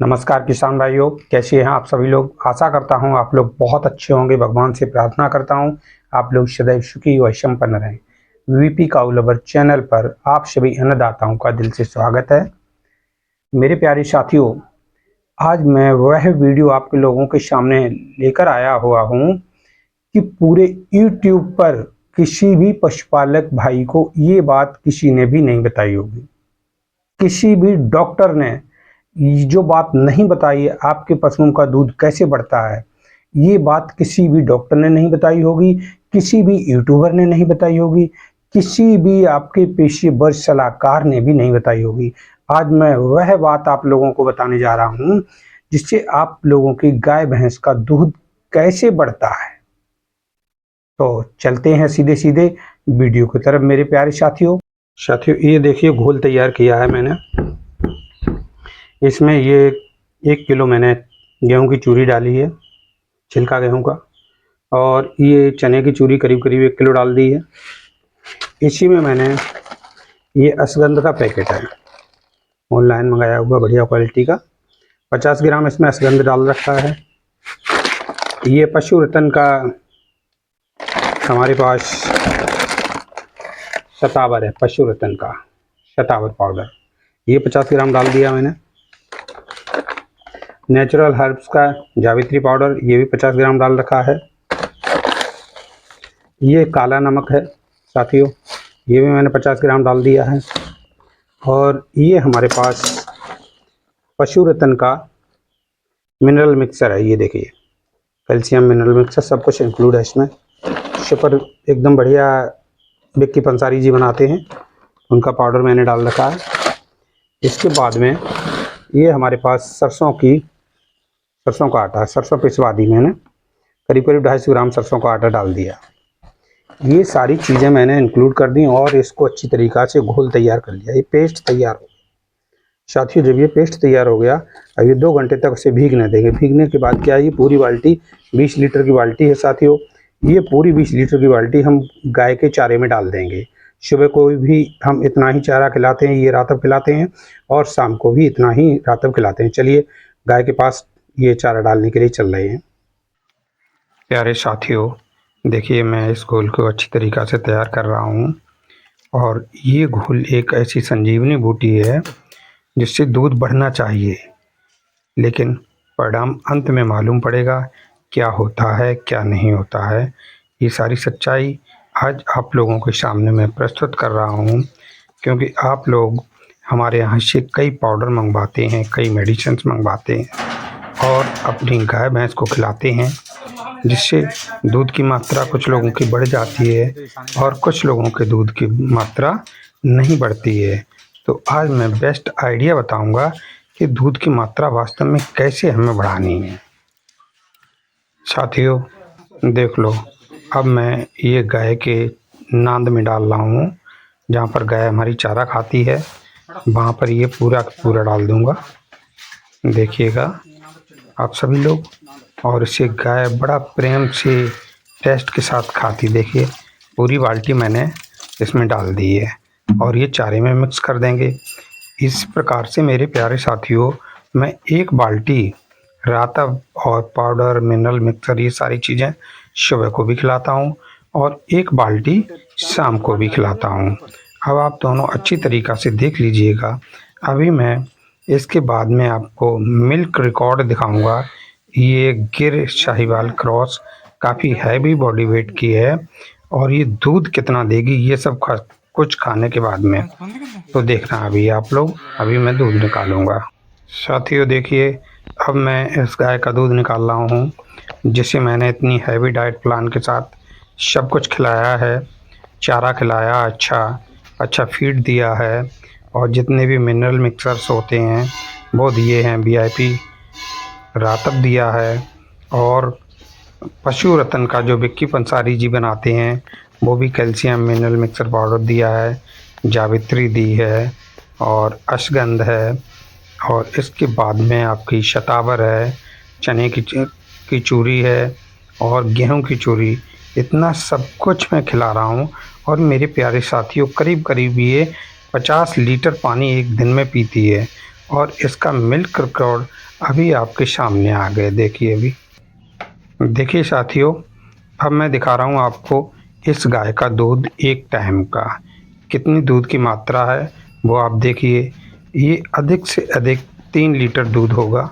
नमस्कार किसान भाइयों, कैसे हैं आप सभी लोग। आशा करता हूं आप लोग बहुत अच्छे होंगे। भगवान से प्रार्थना करता हूं आप लोग सदैव सुखी व संपन्न रहें। वीपी काऊ लवर चैनल पर आप सभी अन्नदाताओं का दिल से स्वागत है। मेरे प्यारे साथियों, आज मैं वह वीडियो आपके लोगों के सामने लेकर आया हुआ हूं कि पूरे यूट्यूब पर किसी भी पशुपालक भाई को ये बात किसी ने भी नहीं बताई होगी। किसी भी डॉक्टर ने जो बात नहीं बताई है, आपके पशुओं का दूध कैसे बढ़ता है, ये बात किसी भी डॉक्टर ने नहीं बताई होगी, किसी भी यूट्यूबर ने नहीं बताई होगी, किसी भी आपके पेशेवर सलाहकार ने भी नहीं बताई होगी। आज मैं वह बात आप लोगों को बताने जा रहा हूं जिससे आप लोगों की गाय भैंस का दूध कैसे बढ़ता है। तो चलते हैं सीधे सीधे वीडियो की तरफ मेरे प्यारे साथियों, ये देखिए घोल तैयार किया है मैंने। इसमें ये 1 किलो मैंने गेहूं की चूरी डाली है, छिलका गेहूं का, और ये चने की चूरी करीब करीब 1 किलो डाल दी है। इसी में मैंने ये अश्वगंध का पैकेट है, ऑनलाइन मंगाया हुआ बढ़िया क्वालिटी का, 50 ग्राम इसमें अश्वगंध डाल रखा है। ये पशु रतन का हमारे पास शतावर है, पशु रतन का शतावर पाउडर, ये 50 ग्राम डाल दिया मैंने। नेचुरल हर्ब्स का जावित्री पाउडर, ये भी 50 ग्राम डाल रखा है। ये काला नमक है साथियों, ये भी मैंने 50 ग्राम डाल दिया है। और ये हमारे पास पशु रतन का मिनरल मिक्सर है, ये देखिए कैल्शियम मिनरल मिक्सर, सब कुछ इंक्लूड है इसमें। सुपर एकदम बढ़िया विक्की पंसारी जी बनाते हैं, उनका पाउडर मैंने डाल रखा है। इसके बाद में ये हमारे पास सरसों का आटा, सरसों पिसवा दी मैंने, करीब करीब 250 ग्राम सरसों का आटा डाल दिया। ये सारी चीज़ें मैंने इंक्लूड कर दी और इसको अच्छी तरीक़ा से घोल तैयार कर लिया। ये पेस्ट तैयार हो गया साथियों। जब ये पेस्ट तैयार हो गया, अब ये 2 घंटे तक उसे भीगने देंगे। भीगने के बाद क्या, ये पूरी बाल्टी 20 लीटर की बाल्टी है साथियों, ये पूरी 20 लीटर की बाल्टी हम गाय के चारे में डाल देंगे। सुबह को भी हम इतना ही चारा खिलाते हैं, ये रातब खिलाते हैं, और शाम को भी इतना ही रातब खिलाते हैं। चलिए गाय के पास ये चारा डालने के लिए चल रहे हैं। प्यारे साथियों, देखिए मैं इस घोल को अच्छी तरीक़ा से तैयार कर रहा हूँ, और ये घोल एक ऐसी संजीवनी बूटी है जिससे दूध बढ़ना चाहिए, लेकिन परिणाम अंत में मालूम पड़ेगा क्या होता है क्या नहीं होता है। ये सारी सच्चाई आज आप लोगों के सामने मैं प्रस्तुत कर रहा हूँ, क्योंकि आप लोग हमारे यहाँ से कई पाउडर मंगवाते हैं, कई मेडिसिन्स मंगवाते हैं और अपनी गाय भैंस को खिलाते हैं, जिससे दूध की मात्रा कुछ लोगों की बढ़ जाती है और कुछ लोगों के दूध की मात्रा नहीं बढ़ती है। तो आज मैं बेस्ट आइडिया बताऊंगा कि दूध की मात्रा वास्तव में कैसे हमें बढ़ानी है। साथियों देख लो, अब मैं ये गाय के नांद में डाल रहा हूँ, जहाँ पर गाय हमारी चारा खाती है, वहाँ पर ये पूरा डाल दूँगा। देखिएगा आप सभी लोग, और इसे गाय बड़ा प्रेम से टेस्ट के साथ खाती। देखिए पूरी बाल्टी मैंने इसमें डाल दी है और ये चारे में मिक्स कर देंगे। इस प्रकार से मेरे प्यारे साथियों, मैं 1 बाल्टी रातब और पाउडर मिनरल मिक्सर, ये सारी चीज़ें सुबह को भी खिलाता हूँ और 1 बाल्टी शाम को भी खिलाता हूँ। अब आप दोनों अच्छी तरीक़ा से देख लीजिएगा। अभी मैं इसके बाद में आपको मिल्क रिकॉर्ड दिखाऊंगा। ये गिर शाहीवाल क्रॉस काफ़ी हैवी बॉडी वेट की है, और ये दूध कितना देगी ये सब कुछ खाने के बाद में, तो देखना अभी आप लोग। अभी मैं दूध निकालूंगा साथियों। देखिए अब मैं इस गाय का दूध निकाल रहा हूँ, जिसे मैंने इतनी हैवी डाइट प्लान के साथ सब कुछ खिलाया है, चारा खिलाया, अच्छा फीड दिया है, और जितने भी मिनरल मिक्सर्स होते हैं वो दिए हैं, VIP रातब दिया है, और पशु रतन का जो विक्की पंसारी जी बनाते हैं वो भी कैल्शियम मिनरल मिक्सर पाउडर दिया है, जावित्री दी है, और अश्वगंध है, और इसके बाद में आपकी शतावर है, चने की चूरी है, और गेहूं की चूरी। इतना सब कुछ मैं खिला रहा हूं, और मेरे प्यारे साथियों करीब करीब ये 50 लीटर पानी एक दिन में पीती है, और इसका मिल्क रिकॉर्ड अभी आपके सामने आ गए। देखिए अभी देखिए साथियों, अब मैं दिखा रहा हूँ आपको इस गाय का दूध एक टाइम का कितनी दूध की मात्रा है वो आप देखिए। ये अधिक से अधिक 3 लीटर दूध होगा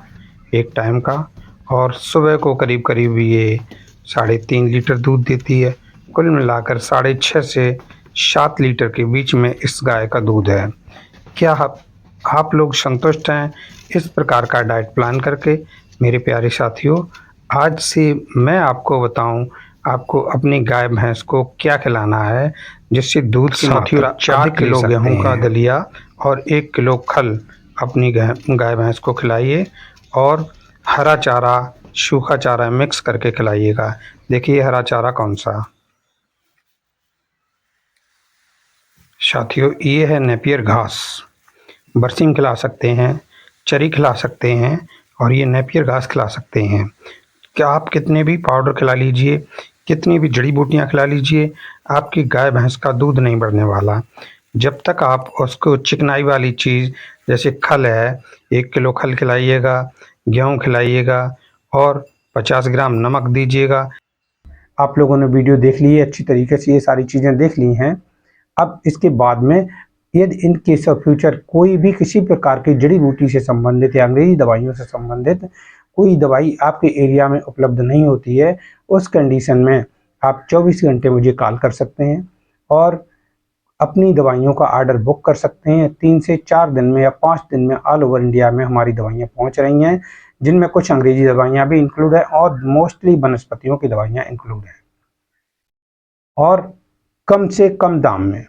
एक टाइम का, और सुबह को करीब करीब ये 3.5 लीटर दूध देती है। कुल मिलाकर 6.5 से 7 लीटर के बीच में इस गाय का दूध है। क्या आप लोग संतुष्ट हैं इस प्रकार का डाइट प्लान करके? मेरे प्यारे साथियों, आज से मैं आपको बताऊं आपको अपनी गाय भैंस को क्या खिलाना है जिससे दूध की मात्रा 4 किलो गेहूं का दलिया और 1 किलो खल अपनी गाय भैंस को खिलाइए, और हरा चारा सूखा चारा मिक्स करके खिलाइएगा। देखिए हरा चारा कौन सा साथियों, ये है नेपियर घास। बरसीम खिला सकते हैं, चरी खिला सकते हैं, और ये नेपियर घास खिला सकते हैं। क्या आप कितने भी पाउडर खिला लीजिए, कितनी भी जड़ी बूटियाँ खिला लीजिए, आपकी गाय भैंस का दूध नहीं बढ़ने वाला। जब तक आप उसको चिकनाई वाली चीज़ जैसे खल है, 1 किलो खल खिलाइएगा, गेहूँ खिलाइएगा, और 50 ग्राम नमक दीजिएगा। आप लोगों ने वीडियो देख ली है अच्छी तरीके से, ये सारी चीज़ें देख ली हैं। अब इसके बाद में यदि इन केस ऑफ फ्यूचर कोई भी किसी प्रकार की जड़ी बूटी से संबंधित या अंग्रेजी दवाइयों से संबंधित कोई दवाई आपके एरिया में उपलब्ध नहीं होती है, उस कंडीशन में आप 24 घंटे मुझे कॉल कर सकते हैं और अपनी दवाइयों का ऑर्डर बुक कर सकते हैं। 3 से 4 दिन में या 5 दिन में ऑल ओवर इंडिया में हमारी दवाइयाँ पहुँच रही हैं, जिनमें कुछ अंग्रेजी दवाइयाँ भी इंक्लूड है और मोस्टली वनस्पतियों की दवाइयाँ इंक्लूड हैं, और कम से कम दाम में।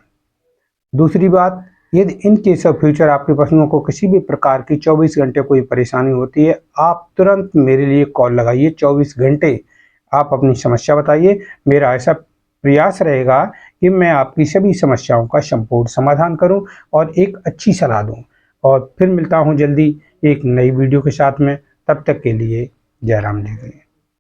दूसरी बात, यदि इन केस ऑफ फ्यूचर आपके पशुओं को किसी भी प्रकार की 24 घंटे कोई परेशानी होती है, आप तुरंत मेरे लिए कॉल लगाइए। 24 घंटे आप अपनी समस्या बताइए। मेरा ऐसा प्रयास रहेगा कि मैं आपकी सभी समस्याओं का संपूर्ण समाधान करूं और एक अच्छी सलाह दूं। और फिर मिलता हूं जल्दी एक नई वीडियो के साथ में। तब तक के लिए जय राम जी की।